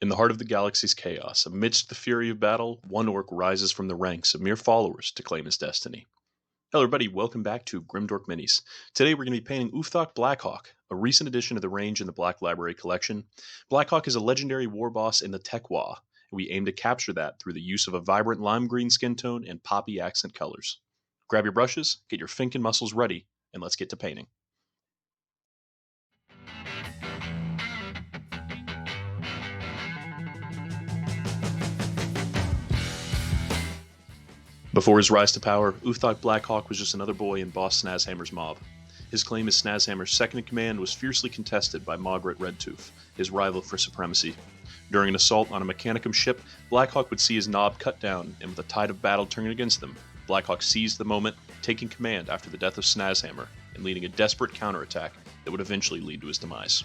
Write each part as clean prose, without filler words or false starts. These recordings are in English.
In the heart of the galaxy's chaos, amidst the fury of battle, one orc rises from the ranks of mere followers to claim his destiny. Hello, everybody. Welcome back to Grimdork Minis. Today, we're going to be painting Ufthak Blackhawk, a recent addition to the range in the Black Library collection. Blackhawk is a legendary war boss in the Tekwa, and we aim to capture that through the use of a vibrant lime green skin tone and poppy accent colors. Grab your brushes, get your Finken muscles ready, and let's get to painting. Before his rise to power, Ufthak Blackhawk was just another boy in Boss Snazhammer's mob. His claim as Snazhammer's second in command was fiercely contested by Mogret Redtooth, his rival for supremacy. During an assault on a Mechanicum ship, Blackhawk would see his knob cut down, and with the tide of battle turning against them, Blackhawk seized the moment, taking command after the death of Snazhammer, and leading a desperate counterattack that would eventually lead to his demise.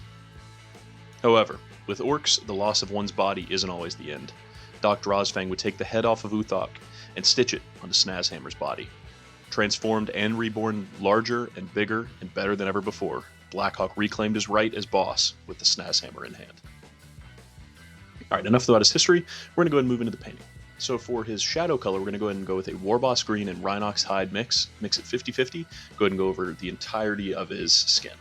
However, with Orks, the loss of one's body isn't always the end. Dr. Ozfang would take the head off of Uthak and stitch it onto Snazhammer's body. Transformed and reborn larger and bigger and better than ever before, Blackhawk reclaimed his right as boss with the Snazhammer in hand. Alright, enough about his history, we're going to go ahead and move into the painting. So for his shadow color, we're going to go ahead and go with a Warboss Green and Rhinox Hide mix it 50-50, go ahead and go over the entirety of his skin.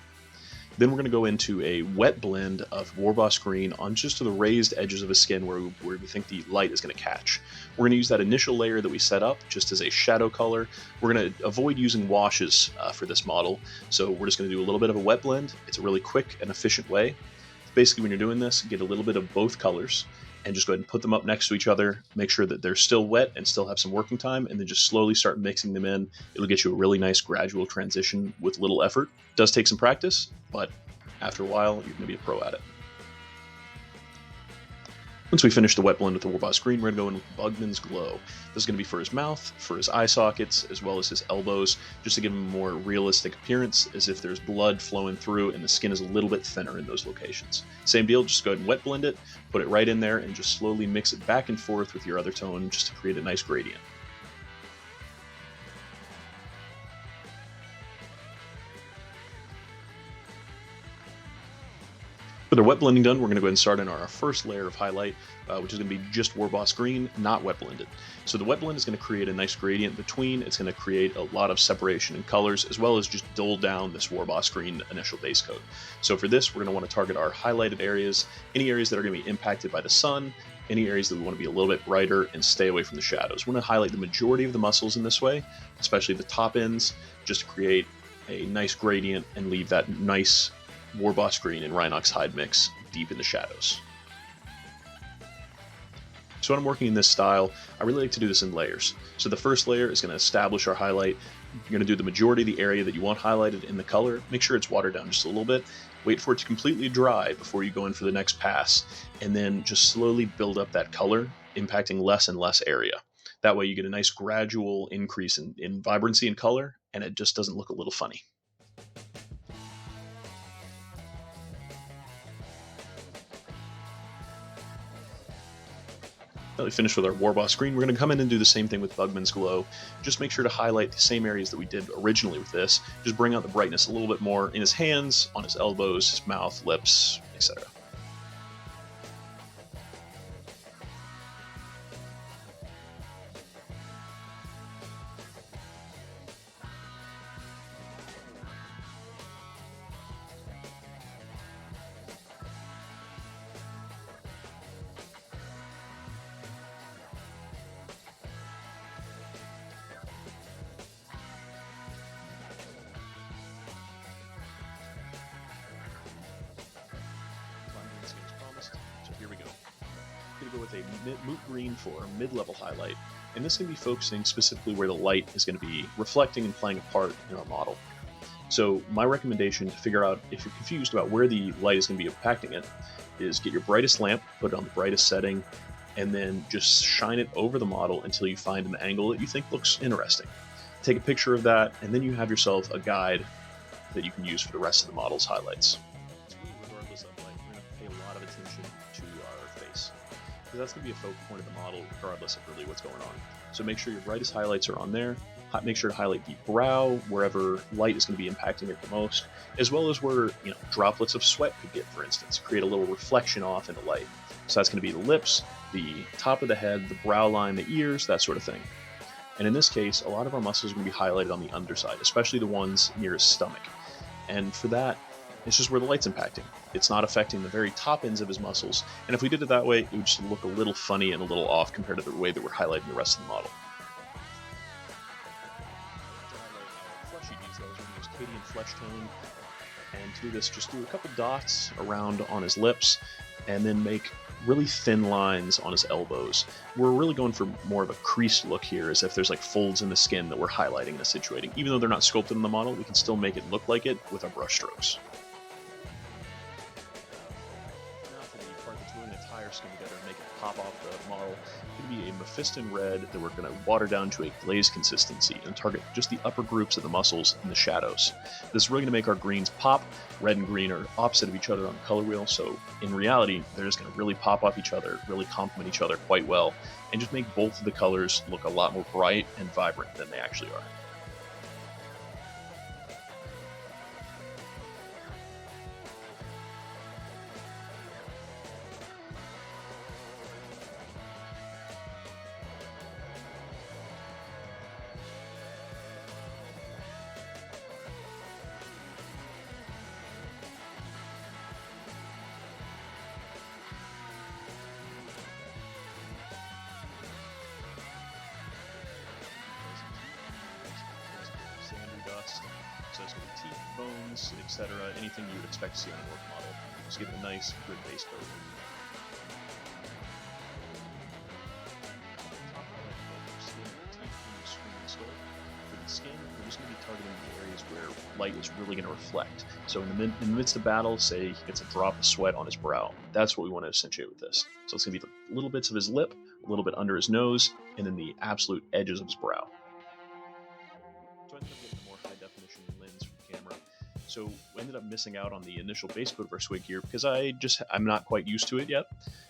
Then we're going to go into a wet blend of Warboss Green on just to the raised edges of his skin where we think the light is going to catch. We're going to use that initial layer that we set up just as a shadow color. We're going to avoid using washes for this model, so we're just going to do a little bit of a wet blend. It's a really quick and efficient way. Basically, when you're doing this, get a little bit of both colors and just go ahead and put them up next to each other. Make sure that they're still wet and still have some working time, and then just slowly start mixing them in. It'll get you a really nice gradual transition with little effort. It does take some practice, but after a while, you're going to be a pro at it. Once we finish the wet blend with the Warboss Green, we're going to go in with Bugman's Glow. This is going to be for his mouth, for his eye sockets, as well as his elbows, just to give him a more realistic appearance, as if there's blood flowing through and the skin is a little bit thinner in those locations. Same deal, just go ahead and wet blend it, put it right in there, and just slowly mix it back and forth with your other tone just to create a nice gradient. With our wet blending done, we're going to go ahead and start in our first layer of highlight, which is going to be just Warboss Green, not wet blended. So the wet blend is going to create a nice gradient between. It's going to create a lot of separation in colors, as well as just dull down this Warboss Green initial base coat. So for this, we're going to want to target our highlighted areas, any areas that are going to be impacted by the sun, any areas that we want to be a little bit brighter, and stay away from the shadows. We're going to highlight the majority of the muscles in this way, especially the top ends, just to create a nice gradient and leave that nice Warboss Green and Rhinox Hide mix deep in the shadows. So when I'm working in this style, I really like to do this in layers. So the first layer is going to establish our highlight. You're going to do the majority of the area that you want highlighted in the color. Make sure it's watered down just a little bit. Wait for it to completely dry before you go in for the next pass, and then just slowly build up that color, impacting less and less area. That way you get a nice gradual increase in vibrancy and color, and it just doesn't look a little funny. Now we finish with our Warboss Green, we're going to come in and do the same thing with Bugman's Glow. Just make sure to highlight the same areas that we did originally with this. Just bring out the brightness a little bit more in his hands, on his elbows, his mouth, lips, etc. So here we go. I'm going to go with a moot green for a mid-level highlight, and this is going to be focusing specifically where the light is going to be reflecting and playing a part in our model. So my recommendation to figure out if you're confused about where the light is going to be impacting it is get your brightest lamp, put it on the brightest setting, and then just shine it over the model until you find an angle that you think looks interesting. Take a picture of that, and then you have yourself a guide that you can use for the rest of the model's highlights. Regardless of light, we're going to pay a lot of attention to our face, because that's going to be a focal point of the model regardless of really what's going on. So make sure your brightest highlights are on there, make sure to highlight the brow, wherever light is going to be impacting it the most, as well as where droplets of sweat could get, for instance, create a little reflection off in the light. So that's going to be the lips, the top of the head, the brow line, the ears, that sort of thing. And in this case, a lot of our muscles are going to be highlighted on the underside, especially the ones near his stomach. And for that, it's just where the light's impacting. It's not affecting the very top ends of his muscles. And if we did it that way, it would just look a little funny and a little off compared to the way that we're highlighting the rest of the model. Fleshy details, we're going to use Cadian flesh tone. And to do this, just do a couple dots around on his lips, and then make really thin lines on his elbows. We're really going for more of a creased look here, as if there's like folds in the skin that we're highlighting and situating. Even though they're not sculpted in the model, we can still make it look like it with our brush strokes. Now for the part that's going to tie our skin together and make it pop off the model, it's going to be a Mephiston red that we're going to water down to a glaze consistency and target just the upper groups of the muscles in the shadows. This is really going to make our greens pop. Red and green are opposite of each other on the color wheel, so in reality, they're just going to really pop off each other, really complement each other quite well, and just make both of the colors look a lot more bright and vibrant than they actually are. So it's going to be teeth, bones, etc., anything you would expect to see on a work model. Just give it a nice, good base coat. For the skin, we're just going to be targeting the areas where light is really going to reflect. So in the midst of battle, say he gets a drop of sweat on his brow. That's what we want to accentuate with this. So it's going to be the little bits of his lip, a little bit under his nose, and then the absolute edges of his brow. So I ended up getting a more high-definition lens for the camera. So we ended up missing out on the initial base coat of our Squig here because I'm not quite used to it yet.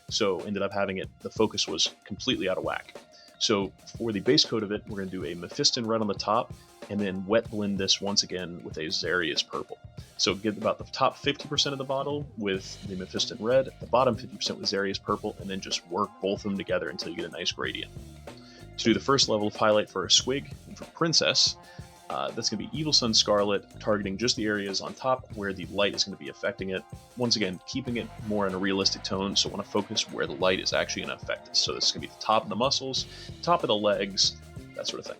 So ended up having the focus was completely out of whack. So for the base coat of it, we're going to do a Mephiston red on the top, and then wet blend this once again with a Xarius purple. So get about the top 50% of the bottle with the Mephiston red, the bottom 50% with Xarius purple, and then just work both of them together until you get a nice gradient. To do the first level of highlight for our Squig and for Princess, that's going to be Evil Sun Scarlet, targeting just the areas on top where the light is going to be affecting it. Once again, keeping it more in a realistic tone, so I want to focus where the light is actually going to affect it. So this is going to be the top of the muscles, top of the legs, that sort of thing.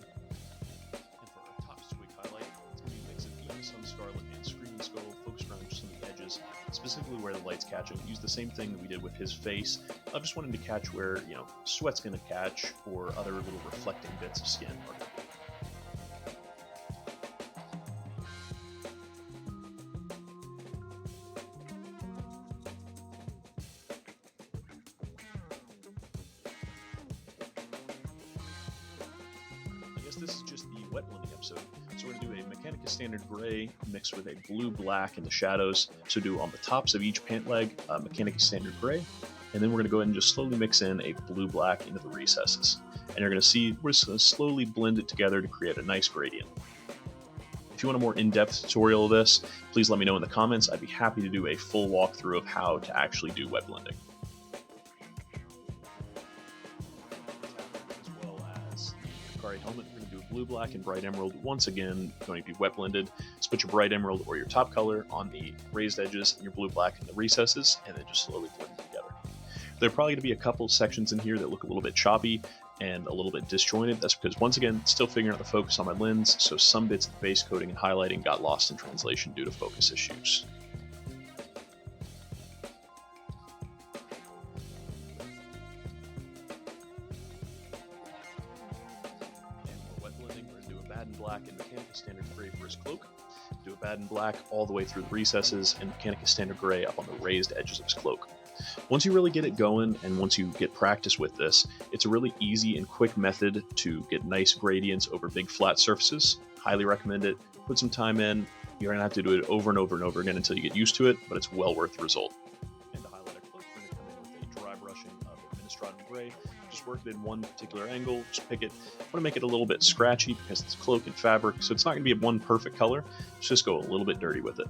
And for our top Squig highlight, it's going to be a mix of Evil Sun Scarlet and Screaming Skull, focused around just some of the edges, specifically where the light's catching. Use the same thing that we did with his face. I just wanted to catch where, sweat's going to catch, or other little reflecting bits of skin are going to be. This is just the wet blending episode. So we're going to do a Mechanicus Standard Gray mixed with a blue-black in the shadows. So do on the tops of each pant leg, Mechanicus Standard Gray, and then we're going to go ahead and just slowly mix in a blue-black into the recesses. And you're going to see we're just going to slowly blend it together to create a nice gradient. If you want a more in-depth tutorial of this, please let me know in the comments. I'd be happy to do a full walkthrough of how to actually do wet blending. Helmet, we're going to do a blue, black, and bright emerald. Once again, going to be wet blended. Just put your bright emerald or your top color on the raised edges and your blue, black in the recesses, and then just slowly blend them together. There are probably going to be a couple sections in here that look a little bit choppy and a little bit disjointed. That's because, once again, still figuring out the focus on my lens, so some bits of base coating and highlighting got lost in translation due to focus issues. Black and Mechanicus Standard Gray for his cloak. Do a bad and black all the way through the recesses, and Mechanicus Standard Gray up on the raised edges of his cloak. Once you really get it going, and once you get practice with this, it's a really easy and quick method to get nice gradients over big flat surfaces. Highly recommend it. Put some time in. You're going to have to do it over and over and over again until you get used to it, but it's well worth the result. And to highlight our cloak, we're going to come in with a dry brushing of in the Stratum Gray. Just work it in one particular angle, just pick it. I want to make it a little bit scratchy because it's cloak and fabric, so it's not going to be one perfect color. Just go a little bit dirty with it.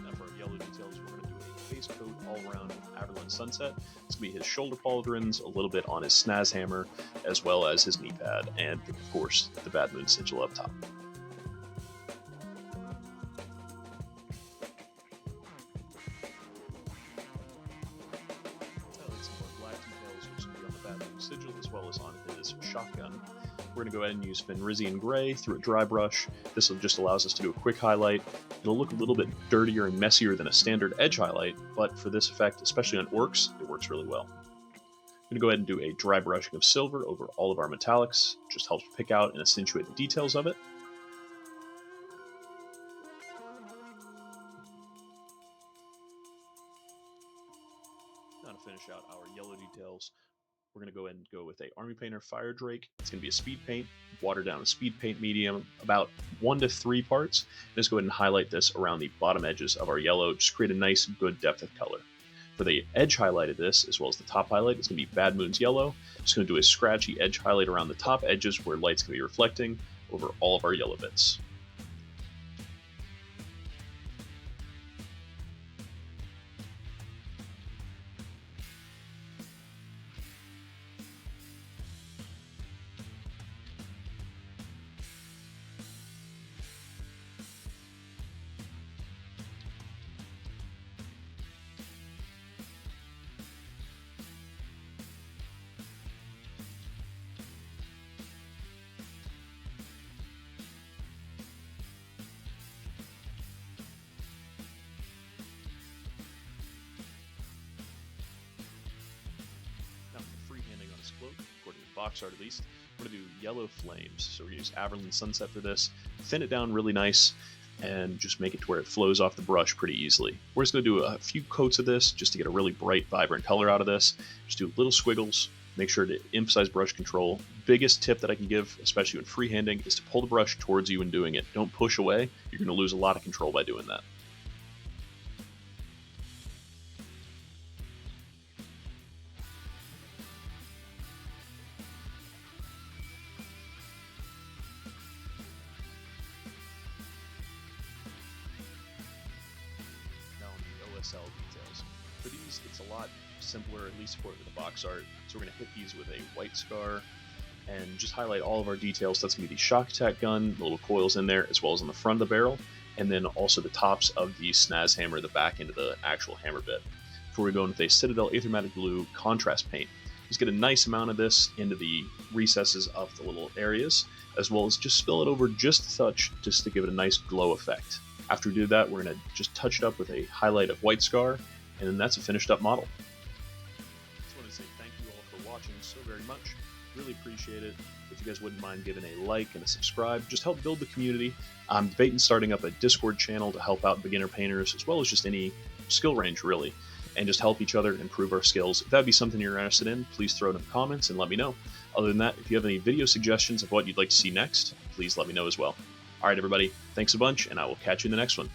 Now for our yellow details, we're going to do a base coat all around Averland Sunset. It's going to be his shoulder pauldrons, a little bit on his snaz hammer, as well as his knee pad, and of course the Bad Moon sigil up top. Sigil as well as on his shotgun. We're going to go ahead and use Fenrisian Gray through a dry brush. This just allows us to do a quick highlight. It'll look a little bit dirtier and messier than a standard edge highlight, but for this effect, especially on Orks, it works really well. I'm going to go ahead and do a dry brushing of silver over all of our metallics. Just helps pick out and accentuate the details of it. Now to finish out our yellow details, we're going to go ahead and go with a Army Painter Fire Drake. It's going to be a speed paint, watered down a speed paint medium, about 1 to 3 parts. Let's go ahead and highlight this around the bottom edges of our yellow, just create a nice, good depth of color. For the edge highlight of this, as well as the top highlight, it's going to be Bad Moon's yellow. Just going to do a scratchy edge highlight around the top edges where light's going to be reflecting over all of our yellow bits. Freehanding on his cloak, according to the box art at least. We're going to do yellow flames, so we're going to use Averland Sunset for this, thin it down really nice, and just make it to where it flows off the brush pretty easily. We're just going to do a few coats of this just to get a really bright, vibrant color out of this. Just do little squiggles, make sure to emphasize brush control. Biggest tip that I can give, especially when freehanding, is to pull the brush towards you when doing it. Don't push away, you're going to lose a lot of control by doing that. OSL details. For these, it's a lot simpler, at least according to the box art. So we're going to hit these with a white scar and just highlight all of our details. That's going to be the shock attack gun, the little coils in there, as well as on the front of the barrel, and then also the tops of the snaz hammer, the back end of the actual hammer bit. Before we go in with a Citadel Aethermatic Blue contrast paint, just get a nice amount of this into the recesses of the little areas, as well as just spill it over just a touch, just to give it a nice glow effect. After we do that, we're going to just touch it up with a highlight of white scar, and then that's a finished up model. I just want to say thank you all for watching so very much. Really appreciate it. If you guys wouldn't mind giving a like and a subscribe, just help build the community. I'm debating starting up a Discord channel to help out beginner painters, as well as just any skill range really, and just help each other improve our skills. If that'd be something you're interested in, please throw it in the comments and let me know. Other than that, if you have any video suggestions of what you'd like to see next, please let me know as well. Alright everybody, thanks a bunch, and I will catch you in the next one.